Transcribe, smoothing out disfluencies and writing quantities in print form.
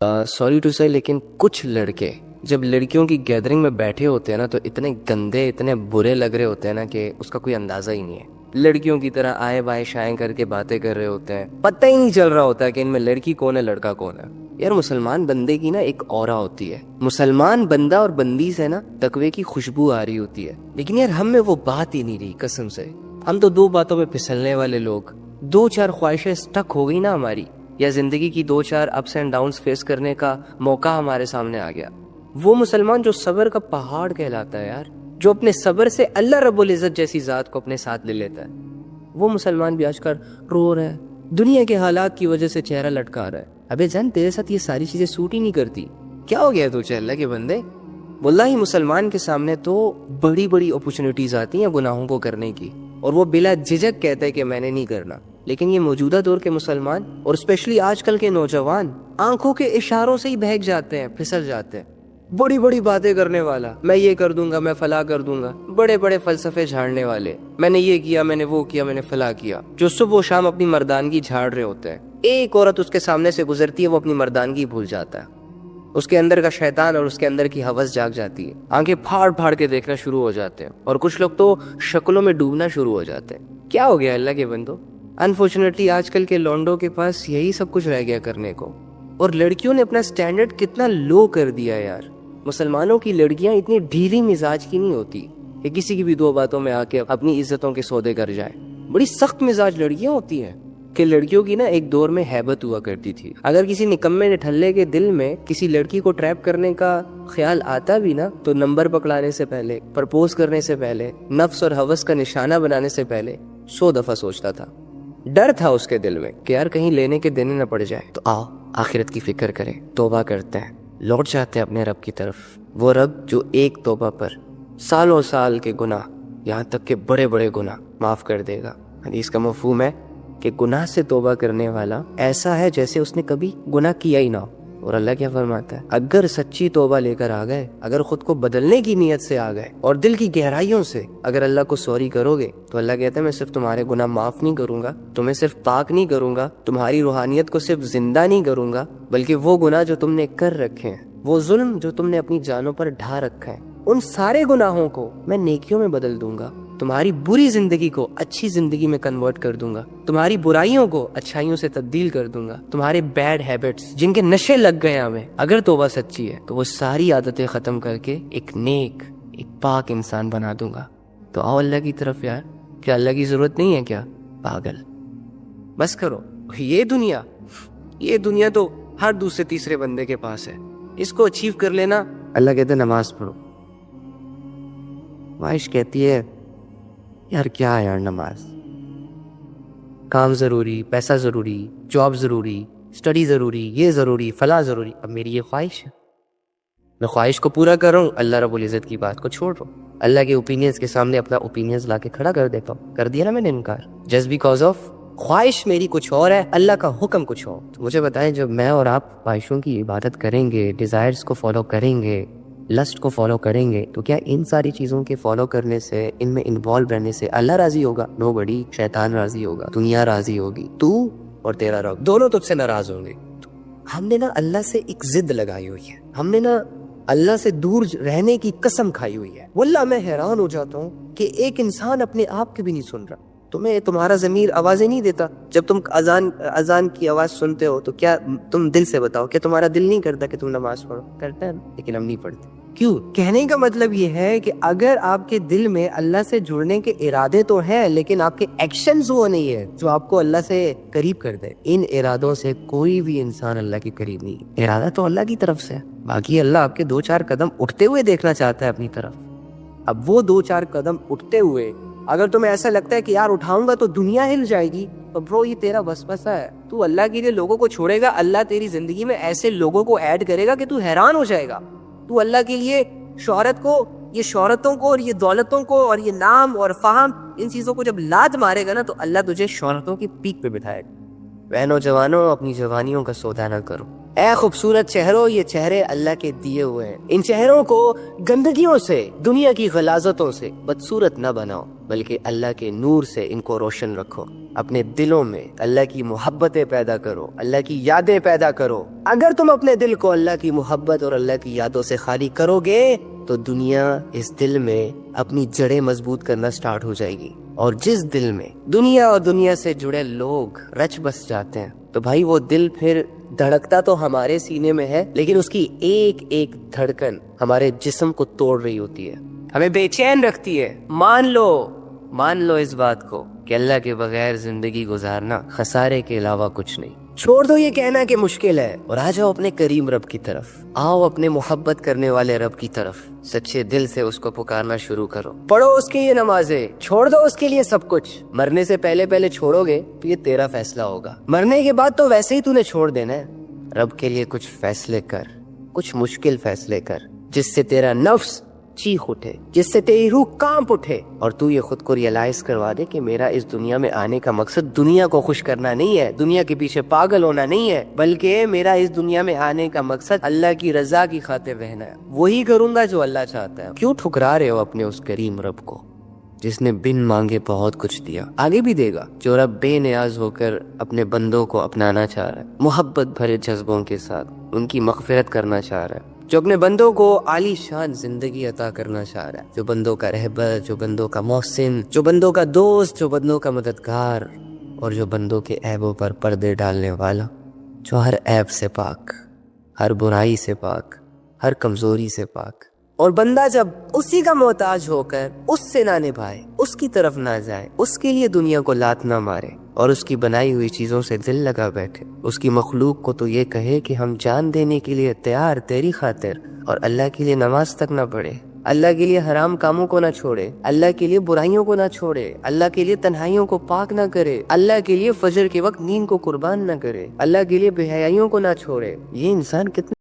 Sorry to سے لیکن کچھ لڑکے جب لڑکیوں کی گیدرنگ میں بیٹھے ہوتے ہیں نا تو اتنے گندے اتنے برے لگ رہے ہوتے ہیں نا کہ اس کا کوئی اندازہ ہی نہیں ہے. لڑکیوں کی طرح آئے بائیں شائیں کر کے باتیں کر رہے ہوتے ہیں, پتہ ہی نہیں چل رہا ہوتا ہے کہ ان میں لڑکی کون ہے لڑکا کون ہے. یار مسلمان بندے کی نا ایک اورا ہوتی ہے, مسلمان بندہ اور بندی سے نا تقوی کی خوشبو آ رہی ہوتی ہے, لیکن یار ہم میں وہ بات ہی نہیں رہی قسم سے. ہم تو دو باتوں پہ پھسلنے والے لوگ, دو چار خواہشیں سٹک ہو گئی نا ہماری, یا زندگی کی دو چار اپس اینڈ ڈاؤنز فیس کرنے کا موقع ہمارے سامنے آ گیا. وہ مسلمان جو صبر کا پہاڑ کہلاتا ہے یار, جو اپنے صبر سے اللہ رب العزت جیسی ذات کو اپنے ساتھ لے لیتا ہے, وہ مسلمان بھی آج کل رو رہا ہے, دنیا کے حالات کی وجہ سے چہرہ لٹکا رہا ہے. ابے جان تیرے ساتھ یہ ساری چیزیں سوٹ ہی نہیں کرتی, کیا ہو گیا تجھے اللہ کے بندے؟ واللہ مسلمان کے سامنے تو بڑی بڑی اپرچونٹیز آتی ہیں گناہوں کو کرنے کی, اور وہ بلا جھجک کہتا ہے کہ میں نے نہیں کرنا. لیکن یہ موجودہ دور کے مسلمان اور اسپیشلی آج کل کے نوجوان آنکھوں کے اشاروں سے ہی بہک جاتے ہیں, پھسل جاتے ہیں. بڑی بڑی باتیں کرنے والا, میں یہ کر دوں گا, میں فلاں کر دوں گا, بڑے بڑے فلسفے جھاڑنے والے, میں نے یہ کیا, میں نے وہ کیا, میں نے فلاں کیا, جو صبح و شام اپنی مردانگی جھاڑ رہے ہوتے ہیں. ایک عورت اس کے سامنے سے گزرتی ہے, وہ اپنی مردانگی بھول جاتا ہے, اس کے اندر کا شیطان اور اس کے اندر کی ہوس جاگ جاتی ہے, آنکھیں پھاڑ پھاڑ کے دیکھنا شروع ہو جاتے ہیں, اور کچھ لوگ تو شکلوں میں ڈوبنا شروع ہو جاتے ہیں. کیا ہو گیا اللہ کے بندو؟ انفارچونیٹلی آج کل کے لونڈوں کے پاس یہی سب کچھ رہ گیا کرنے کو, اور لڑکیوں نے اپنا سٹینڈرڈ کتنا لو کر دیا یار. مسلمانوں کی لڑکیاں اتنی ڈھیلی مزاج کی نہیں ہوتی کہ کسی کی بھی دو باتوں میں آ کے اپنی عزتوں کے سودے کر جائے. بڑی سخت مزاج لڑکیاں ہوتی ہیں کہ لڑکیوں کی نا ایک دور میں ہیبت ہوا کرتی تھی, اگر کسی نکمے نٹھلے کے دل میں کسی لڑکی کو ٹریپ کرنے کا خیال آتا بھی نا تو نمبر پکڑانے سے پہلے, پرپوز کرنے سے پہلے, نفس اور ہوس کا نشانہ بنانے سے پہلے 100 دفعہ سوچتا تھا. ڈر تھا اس کے دل میں کہ یار کہیں لینے کے دینے نہ پڑ جائے. تو آؤ آخرت کی فکر کریں, توبہ کرتے ہیں, لوٹ جاتے ہیں اپنے رب کی طرف, وہ رب جو ایک توبہ پر سالوں سال کے گناہ, یہاں تک کہ بڑے بڑے گناہ معاف کر دے گا. حدیث کا مفہوم ہے کہ گناہ سے توبہ کرنے والا ایسا ہے جیسے اس نے کبھی گناہ کیا ہی نہ ہو. اور اللہ کیا فرماتا ہے, اگر سچی توبہ لے کر آ گئے, اگر خود کو بدلنے کی نیت سے آ گئے اور دل کی گہرائیوں سے اگر اللہ کو سوری کرو گے, تو اللہ کہتا ہے میں صرف تمہارے گناہ معاف نہیں کروں گا, تمہیں صرف پاک نہیں کروں گا, تمہاری روحانیت کو صرف زندہ نہیں کروں گا, بلکہ وہ گناہ جو تم نے کر رکھے ہیں, وہ ظلم جو تم نے اپنی جانوں پر ڈھا رکھا ہے, ان سارے گناہوں کو میں نیکیوں میں بدل دوں گا, تمہاری بری زندگی کو اچھی زندگی میں کنورٹ کر دوں گا, تمہاری برائیوں کو اچھائیوں سے تبدیل کر دوں گا, تمہارے بیڈ ہیبٹس جن کے نشے لگ گئے ہمیں, اگر توبہ سچی ہے تو وہ ساری عادتیں ختم کر کے ایک نیک ایک پاک انسان بنا دوں گا. تو آؤ اللہ کی طرف یار, کیا اللہ کی ضرورت نہیں ہے کیا؟ پاگل, بس کرو. یہ دنیا تو ہر دوسرے تیسرے بندے کے پاس ہے, اس کو اچیو کر لینا. اللہ کہتے نماز پڑھو. خواہش کہتی ہے یار کیا ہے یار, نماز, کام ضروری, پیسہ ضروری, جاب ضروری, اسٹڈی ضروری, یہ ضروری, فلاں ضروری. اب میری یہ خواہش ہے, میں خواہش کو پورا کر رہا ہوں, اللہ رب العزت کی بات کو چھوڑ رہا ہوں, اللہ کے اوپینینز کے سامنے اپنا اوپینینز لا کے کھڑا کر دیتا ہوں. کر دیا نا میں نے انکار, جسٹ بیکاز آف خواہش میری کچھ اور ہے, اللہ کا حکم کچھ اور. تو مجھے بتائیں, جب میں اور آپ خواہشوں کی عبادت کریں گے, ڈیزائرز کو فالو کریں گے, لسٹ کو فالو کریں گے, تو کیا ان ساری چیزوں کے فالو کرنے سے, ان میں انوالو رہنے سے اللہ راضی ہوگا؟ نو بڑی. شیطان راضی ہوگا, دنیا راضی ہوگی, تو اور تیرا رب دونوں تجھ سے ناراض ہوں گے. ہم نے نا اللہ سے ایک ضد لگائی ہوئی ہے, ہم نے نا اللہ سے دور رہنے کی قسم کھائی ہوئی ہے. واللہ میں حیران ہو جاتا ہوں کہ ایک انسان اپنے آپ کے بھی نہیں سن رہا. تمہیں تمہارا ضمیر آوازیں نہیں دیتا جب تم اذان کی آواز سنتے ہو؟ تو کیا تم دل سے بتاؤ, کہ تمہارا دل نہیں کرتا کہ تم نماز پڑھو؟ کرتا ہے, لیکن ہم نہیں پڑھتے. کیوں؟ کہنے کا مطلب یہ ہے کہ اگر آپ کے دل میں اللہ سے جڑنے کے ارادے تو ہیں, لیکن آپ کے ایکشنز وہ نہیں ہے جو آپ کو اللہ سے قریب کر دے. ان ارادوں سے کوئی بھی انسان اللہ کے قریب نہیں. ارادہ تو اللہ کی طرف سے, باقی اللہ آپ کے 2-4 قدم اٹھتے ہوئے دیکھنا چاہتا ہے اپنی طرف. اب وہ 2-4 قدم اٹھتے ہوئے اگر تمہیں ایسا لگتا ہے کہ یار اٹھاؤں گا تو دنیا ہل جائے گی, تو برو یہ تیرا وسوسہ ہے. تو اللہ کے لیے لوگوں کو چھوڑے گا, اللہ تیری زندگی میں ایسے لوگوں کو ایڈ کرے گا کہ تو حیران ہو جائے گا. تو اللہ کے لیے شہرت کو, یہ شہرتوں کو اور یہ دولتوں کو اور یہ نام اور فہم, ان چیزوں کو جب لات مارے گا نا, تو اللہ تجھے شہرتوں کی پیک پہ بٹھائے گا. بہنوں جوانوں, اپنی جوانیوں کا سودا نہ کرو. اے خوبصورت چہروں, یہ چہرے اللہ کے دیے ہوئے ہیں, ان چہروں کو گندگیوں سے, دنیا کی غلاظتوں سے بدصورت نہ بناؤ, بلکہ اللہ کے نور سے ان کو روشن رکھو. اپنے دلوں میں اللہ کی محبتیں پیدا کرو، اللہ کی یادیں پیدا کرو۔ اگر تم اپنے دل کو اللہ کی محبت اور اللہ کی یادوں سے خالی کرو گے تو دنیا اس دل میں اپنی جڑیں مضبوط کرنا سٹارٹ ہو جائے گی، اور جس دل میں دنیا اور دنیا سے جڑے لوگ رچ بس جاتے ہیں تو بھائی وہ دل پھر دھڑکتا تو ہمارے سینے میں ہے، لیکن اس کی ایک ایک دھڑکن ہمارے جسم کو توڑ رہی ہوتی ہے، ہمیں بے چین رکھتی ہے۔ مان لو اس بات کو کہ اللہ کے بغیر زندگی گزارنا خسارے کے علاوہ کچھ نہیں۔ چھوڑ دو یہ کہنا کہ مشکل ہے اور آ جاؤ اپنے کریم رب کی طرف، آؤ اپنے محبت کرنے والے رب کی طرف، سچے دل سے اس کو پکارنا شروع کرو، پڑھو اس کی یہ نمازیں، چھوڑ دو اس کے لیے سب کچھ۔ مرنے سے پہلے چھوڑو گے تو یہ تیرا فیصلہ ہوگا، مرنے کے بعد تو ویسے ہی تو نے چھوڑ دینا ہے۔ رب کے لیے کچھ فیصلے کر، کچھ مشکل فیصلے کر، جس سے تیرا نفس چیخ اٹھے، جس سے تیری روح کانپ اٹھے، اور تو یہ خود کو ریئلائز کروا دے کہ میرا اس دنیا میں آنے کا مقصد دنیا کو خوش کرنا نہیں ہے، دنیا کے پیچھے پاگل ہونا نہیں ہے، بلکہ میرا اس دنیا میں آنے کا مقصد اللہ کی رضا کی خاطر رہنا ہے۔ وہی کروں گا جو اللہ چاہتا ہے۔ کیوں ٹھکرا رہے ہو اپنے اس کریم رب کو جس نے بن مانگے بہت کچھ دیا، آگے بھی دے گا؟ جو رب بے نیاز ہو کر اپنے بندوں کو اپنانا چاہ رہا ہے، محبت بھرے جذبوں کے ساتھ ان کی مغفرت کرنا چاہ رہا ہے، جو اپنے بندوں کو عالی شان زندگی عطا کرنا چاہ رہا ہے، جو بندوں کا رہبر، جو بندوں کا محسن، جو بندوں کا دوست، جو بندوں کا مددگار، اور جو بندوں کے عیبوں پر پردے ڈالنے والا، جو ہر عیب سے پاک، ہر برائی سے پاک، ہر کمزوری سے پاک۔ اور بندہ جب اسی کا محتاج ہو کر اس سے نہ نبھائے، اس کی طرف نہ جائے، اس کے لیے دنیا کو لات نہ مارے اور اس کی بنائی ہوئی چیزوں سے دل لگا بیٹھے، اس کی مخلوق کو تو یہ کہے کہ ہم جان دینے کے لیے تیار تیری خاطر، اور اللہ کے لیے نماز تک نہ پڑھے، اللہ کے لیے حرام کاموں کو نہ چھوڑے، اللہ کے لیے برائیوں کو نہ چھوڑے، اللہ کے لیے تنہائیوں کو پاک نہ کرے، اللہ کے لیے فجر کے وقت نیند کو قربان نہ کرے، اللہ کے لیے بے حیائیوں کو نہ چھوڑے، یہ انسان کتنا